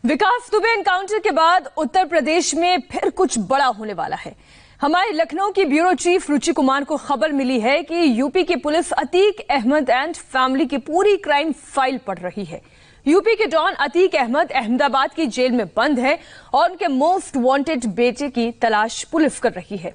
विकास Dubey encounter के बाद उत्तर प्रदेश में फिर कुछ बड़ा होने वाला है। हमारे लखनऊ की ब्यूरो चीफ रुचि कुमार को खबर मिली है कि यूपी की police Atiq Ahmed and family की पूरी क्राइम फाइल पढ़ रही है। यूपी के डॉन अतीक अहमद अहमदाबाद की जेल में बंद है और उनके मोस्ट वांटेड बेटे की तलाश पुलिस कर रही है।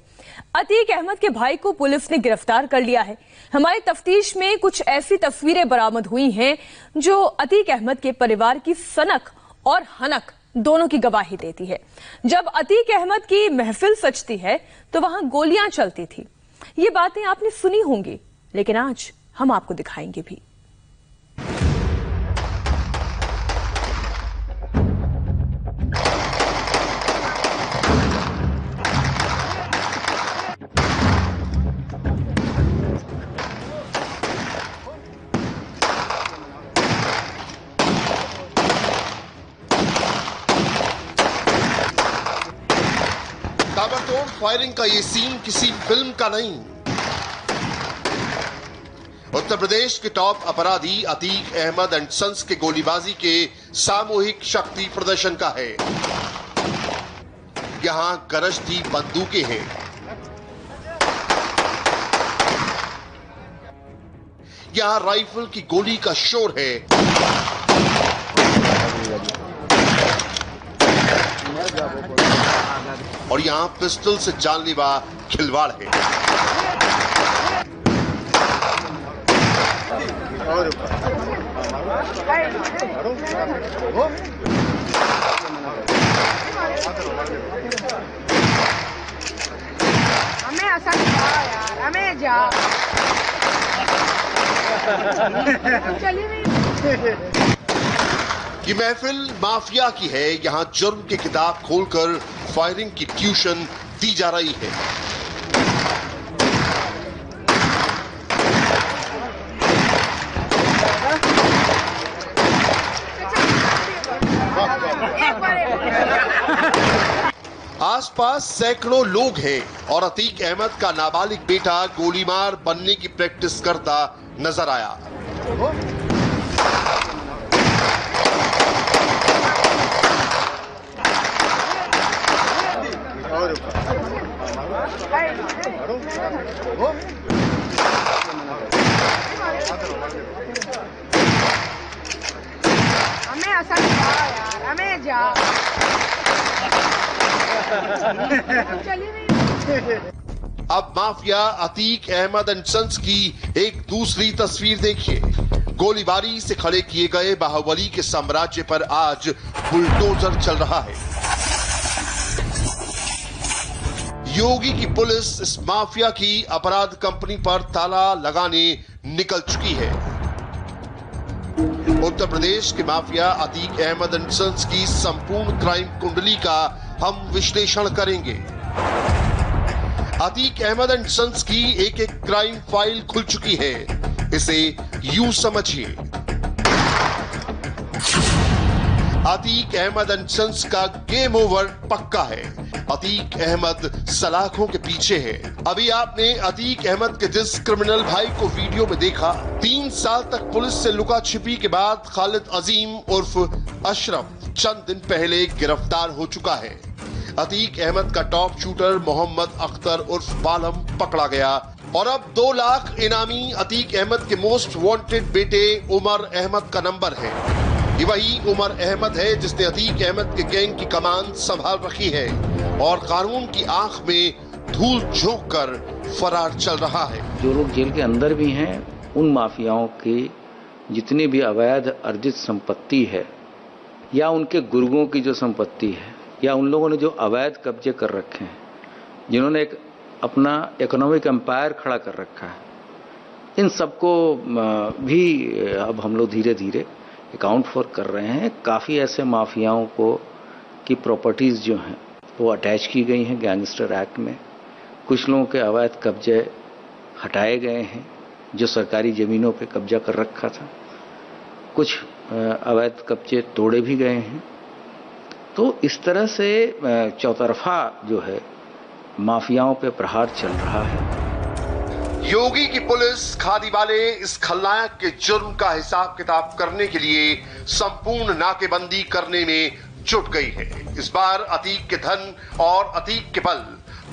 अतीक अहमद के भाई को पुलिस ने गिरफ्तार कर लिया है। हमारी तफ्तीश में कुछ ऐसी तस्वीरें बरामद हुई हैं जो अतीक अहमद के परिवार की सनक और हनक दोनों की गवाही देती है। जब अतीक अहमद की महफिल सजती है तो वहां गोलियां चलती थी। ये बातें आपने सुनी होंगी, लेकिन आज हम आपको दिखाएंगे भी। ताबड़तोड़ फायरिंग का ये सीन किसी फिल्म का नहीं, उत्तर प्रदेश के टॉप अपराधी अतीक अहमद एंड सन्स के गोलीबाजी के सामूहिक शक्ति प्रदर्शन का है। यहां गरजती बंदूकें हैं, यहां राइफल की गोली का शोर है, और यहां पिस्टल से जानलेवा खिलवाड़ है। हमें ऐसा नहीं यार, हमें जा चलिए। ये महफिल माफिया की है। यहां जुर्म की किताब खोलकर फायरिंग की ट्यूशन दी जा रही है। आसपास सैकड़ों लोग हैं और अतीक अहमद का नाबालिग बेटा गोलीमार बनने की प्रैक्टिस करता नजर आया। हमें ऐसा नहीं यार, हमें जा चलिए। अब mafia Atiq Ahmed and sons की एक दूसरी तस्वीर देखिए। गोलीबारी से खड़े किए गए बाहुबली के साम्राज्य पर आज बुलडोजर चल रहा है। योगी की पुलिस इस माफिया की अपराध कंपनी पर ताला लगाने निकल चुकी है। उत्तर प्रदेश के mafia Atiq Ahmed and sons की संपूर्ण क्राइम कुंडली का हम विश्लेषण करेंगे। अतीक अहमद एंड सन्स की एक एक क्राइम फाइल खुल चुकी है, इसे यूं समझिए। अतीक अहमद एंड सन्स का गेम ओवर पक्का है। अतीक अहमद सलाखों के पीछे है। अभी आपने अतीक अहमद के जिस क्रिमिनल भाई को वीडियो में देखा, 3 साल तक पुलिस से लुका छिपी के बाद खालिद अजीम उर्फ अशरफ चंद दिन पहले गिरफ्तार हो चुका है। अतीक अहमद का टॉप शूटर मोहम्मद अख्तर उर्फ बालम पकड़ा गया और अब 2 लाख इनामी अतीक अहमद के मोस्ट वांटेड बेटे उमर अहमद का नंबर है। ये वही उमर अहमद है जिसने अतीक अहमद के गैंग की कमान संभाल रखी है और कानून की आंख में धूल झोंक कर फरार चल रहा है। जो लोग जेल के अंदर भी हैं, उन माफियाओं की जितनी भी अवैध अर्जित संपत्ति है या उनके गुर्गों की जो संपत्ति है या उन लोगों ने जो अवैध कब्जे कर रखे हैं, जिन्होंने एक अपना इकोनॉमिक एम्पायर खड़ा कर रखा है, इन सबको भी अब हम लोग धीरे धीरे अकाउंट फॉर कर रहे हैं। काफ़ी ऐसे माफियाओं को की प्रॉपर्टीज़ जो हैं वो अटैच की गई हैं गैंगस्टर एक्ट में। कुछ लोगों के अवैध कब्जे हटाए गए हैं जो सरकारी ज़मीनों पे कब्जा कर रखा था। कुछ अवैध कब्जे तोड़े भी गए हैं। तो इस तरह से चौतरफा जो है माफियाओं पे प्रहार चल रहा है। योगी की पुलिस खादी वाले इस खलनायक के जुर्म का हिसाब किताब करने के लिए संपूर्ण नाकेबंदी करने में जुट गई है। इस बार अतीक के धन और अतीक के बल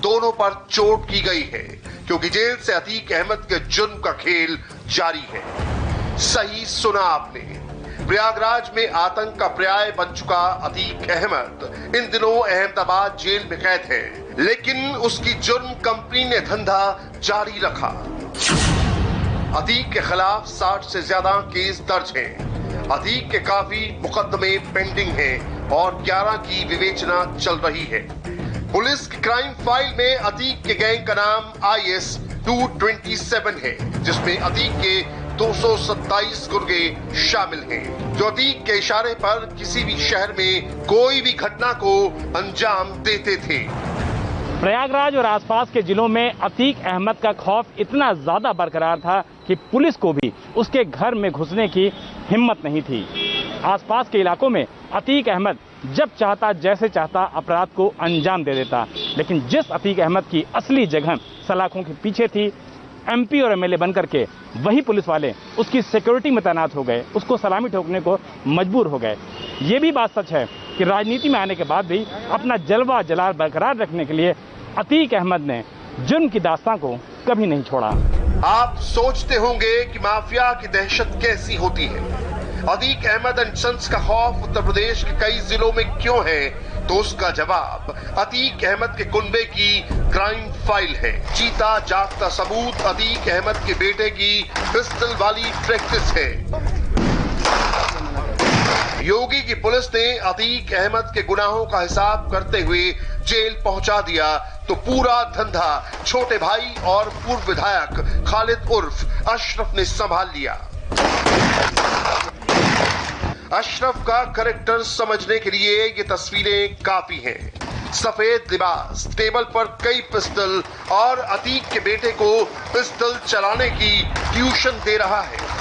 दोनों पर चोट की गई है, क्योंकि जेल से अतीक अहमद के जुर्म का खेल जारी है। सही सुना आपने, प्रयागराज में आतंक का पर्याय बन चुका अतीक अहमद इन दिनों अहमदाबाद जेल में कैद है, लेकिन उसकी जुर्म कंपनी ने धंधा जारी रखा। अतीक के खिलाफ 60 से ज्यादा केस दर्ज हैं। अतीक के काफी मुकदमे पेंडिंग हैं और 11 की विवेचना चल रही है। पुलिस की क्राइम फाइल में अतीक के गैंग का नाम IS 227 है, जिसमें अतीक के 227 गुर्गे शामिल हैं, जो अतीक के इशारे पर किसी भी शहर में कोई भी घटना को अंजाम देते थे। प्रयागराज और आसपास के जिलों में अतीक अहमद का खौफ इतना ज्यादा बरकरार था कि पुलिस को भी उसके घर में घुसने की हिम्मत नहीं थी। आसपास के इलाकों में अतीक अहमद जब चाहता जैसे चाहता अपराध को अंजाम दे देता, लेकिन जिस अतीक अहमद की असली जगह सलाखों के पीछे थी, MP और MLA बनकर के वही पुलिस वाले उसकी सिक्योरिटी में तैनात हो गए, उसको सलामी ठोकने को मजबूर हो गए। ये भी बात सच है कि राजनीति में आने के बाद भी अपना जलवा जलाल बरकरार रखने के लिए अतीक अहमद ने जुर्म की दास्तां को कभी नहीं छोड़ा। आप सोचते होंगे कि माफिया की दहशत कैसी होती है। अतीक अहमद एंड सन्स का खौफ उत्तर प्रदेश के कई जिलों में क्यों है, तो उसका जवाब अतीक अहमद के कुनबे की क्राइम फाइल है। जीता जागता सबूत अतीक अहमद के बेटे की पिस्टल वाली प्रैक्टिस है। योगी की पुलिस ने अतीक अहमद के गुनाहों का हिसाब करते हुए जेल पहुंचा दिया, तो पूरा धंधा छोटे भाई और पूर्व विधायक खालिद उर्फ अशरफ ने संभाल लिया। अशरफ का कैरेक्टर समझने के लिए ये तस्वीरें काफी हैं। सफेद लिबास, टेबल पर कई पिस्टल और अतीक के बेटे को पिस्टल चलाने की ट्यूशन दे रहा है।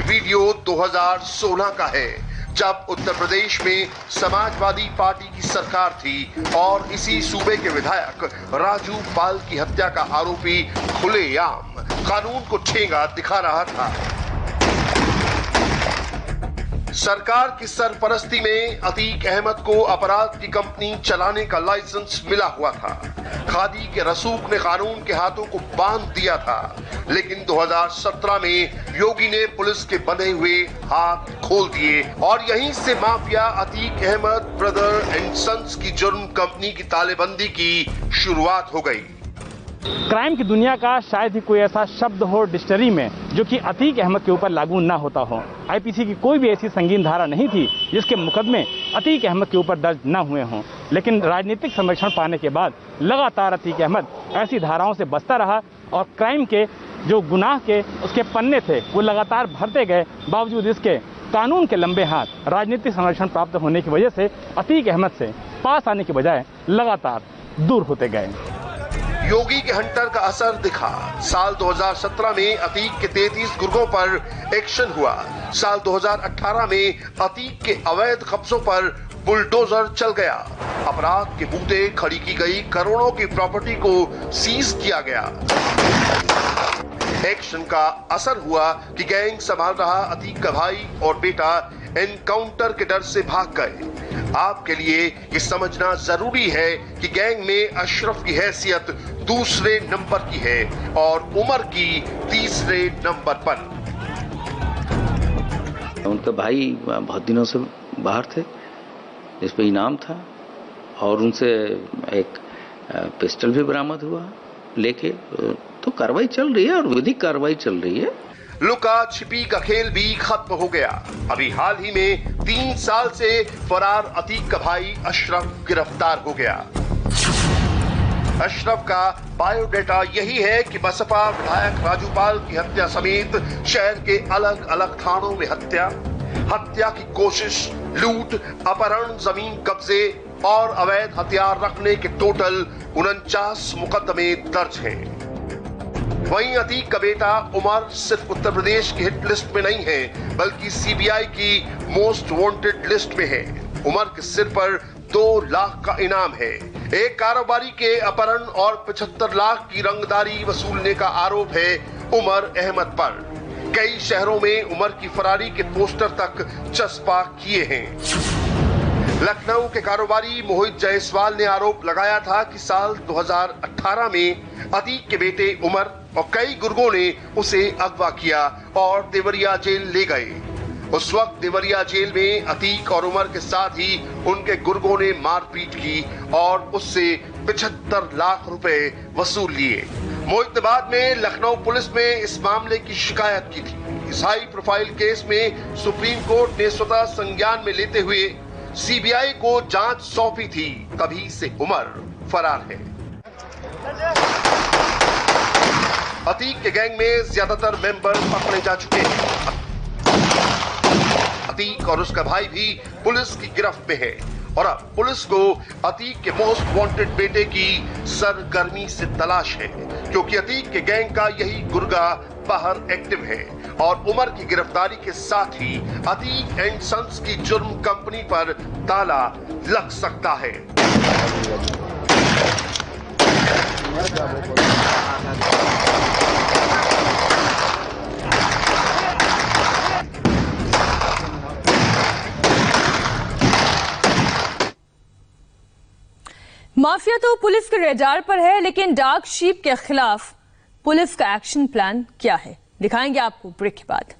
वीडियो 2016 का है, जब उत्तर प्रदेश में समाजवादी पार्टी की सरकार थी और इसी सूबे के विधायक राजू पाल की हत्या का आरोपी खुलेआम कानून को ठेंगा दिखा रहा था। सरकार की सरपरस्ती में अतीक अहमद को अपराध की कंपनी चलाने का लाइसेंस मिला हुआ था। खादी के रसूख ने कानून के हाथों को बांध दिया था, लेकिन 2017 में योगी ने पुलिस के बंधे हुए हाथ खोल दिए और यहीं से mafia Atiq Ahmed brother and sons की जुर्म कंपनी की तालेबंदी की शुरुआत हो गई। क्राइम की दुनिया का शायद ही कोई ऐसा शब्द हो डिक्शनरी में जो कि अतीक अहमद के ऊपर लागू ना होता हो। IPC की कोई भी ऐसी संगीन धारा नहीं थी जिसके मुकदमे अतीक अहमद के ऊपर दर्ज ना हुए हों, लेकिन राजनीतिक संरक्षण पाने के बाद लगातार अतीक अहमद ऐसी धाराओं से बचता रहा और क्राइम के जो गुनाह के उसके पन्ने थे वो लगातार भरते गए। बावजूद इसके कानून के लंबे हाथ राजनीतिक संरक्षण प्राप्त होने की वजह से अतीक अहमद से पास आने के बजाय लगातार दूर होते गए। योगी के हंटर का असर दिखा। साल 2017 में अतीक के 33 गुर्गों पर एक्शन हुआ। साल 2018 में अतीक के अवैध कब्जों पर बुलडोजर चल गया। अपराध के बूते खड़ी की गई करोड़ों की प्रॉपर्टी को सीज किया गया। एक्शन का असर हुआ कि गैंग संभाल रहा अतीक का भाई और बेटा एनकाउंटर के डर से भाग गए। आपके लिए ये समझना जरूरी है कि गैंग में अशरफ की हैसियत दूसरे नंबर की है और उमर की तीसरे नंबर पर। उनका भाई बहुत दिनों से बाहर थे, जिस पे इनाम था, और उनसे एक पिस्टल भी बरामद हुआ लेके। तो कार्रवाई चल रही है और विधिक कार्रवाई चल रही है। लुका छिपी का खेल भी खत्म हो गया। अभी हाल ही में 3 साल से फरार अतीक का भाई अशरफ गिरफ्तार हो गया। अशरफ का बायोडेटा यही है कि बसपा विधायक राजू पाल की हत्या समेत शहर के अलग अलग थानों में हत्या की कोशिश, लूट, अपहरण, जमीन कब्जे और अवैध हथियार रखने के टोटल 49 मुकदमे दर्ज हैं। वहीं अतीक का बेटा उमर सिर्फ उत्तर प्रदेश की हिट लिस्ट में नहीं है, बल्कि CBI की मोस्ट वांटेड लिस्ट में है। उमर के सिर पर 2 लाख का इनाम है। एक कारोबारी के अपहरण और 75 लाख की रंगदारी वसूलने का आरोप है उमर अहमद पर। कई शहरों में उमर की फरारी के पोस्टर तक चस्पा किए हैं। लखनऊ के कारोबारी मोहित जायसवाल ने आरोप लगाया था कि साल 2018 में अतीक के बेटे उमर और कई गुर्गों ने उसे अगवा किया और देवरिया जेल ले गए। उस वक्त देवरिया जेल में अतीक और उमर के साथ ही उनके गुर्गों ने मारपीट की और उससे 75 लाख रुपए वसूल लिए। मोहित ने बाद में लखनऊ पुलिस में इस मामले की शिकायत की थी। इस हाई प्रोफाइल केस में सुप्रीम कोर्ट ने स्वतः संज्ञान में लेते हुए सीबीआई को जांच सौंपी थी। तभी से उमर फरार है। अतीक के गैंग में ज्यादातर मेंबर पकड़े जा चुके हैं। अतीक और उसका भाई भी पुलिस की गिरफ्त में है और अब पुलिस को अतीक के मोस्ट वांटेड बेटे की सरगर्मी से तलाश है, क्योंकि अतीक के गैंग का यही गुर्गा बाहर एक्टिव है और उमर की गिरफ्तारी के साथ ही अतीक एंड सन्स की जुर्म कंपनी पर ताला लग सकता है। माफिया तो पुलिस के रडार पर है, लेकिन डार्क शीप के खिलाफ पुलिस का एक्शन प्लान क्या है, दिखाएंगे आपको ब्रेक के बाद।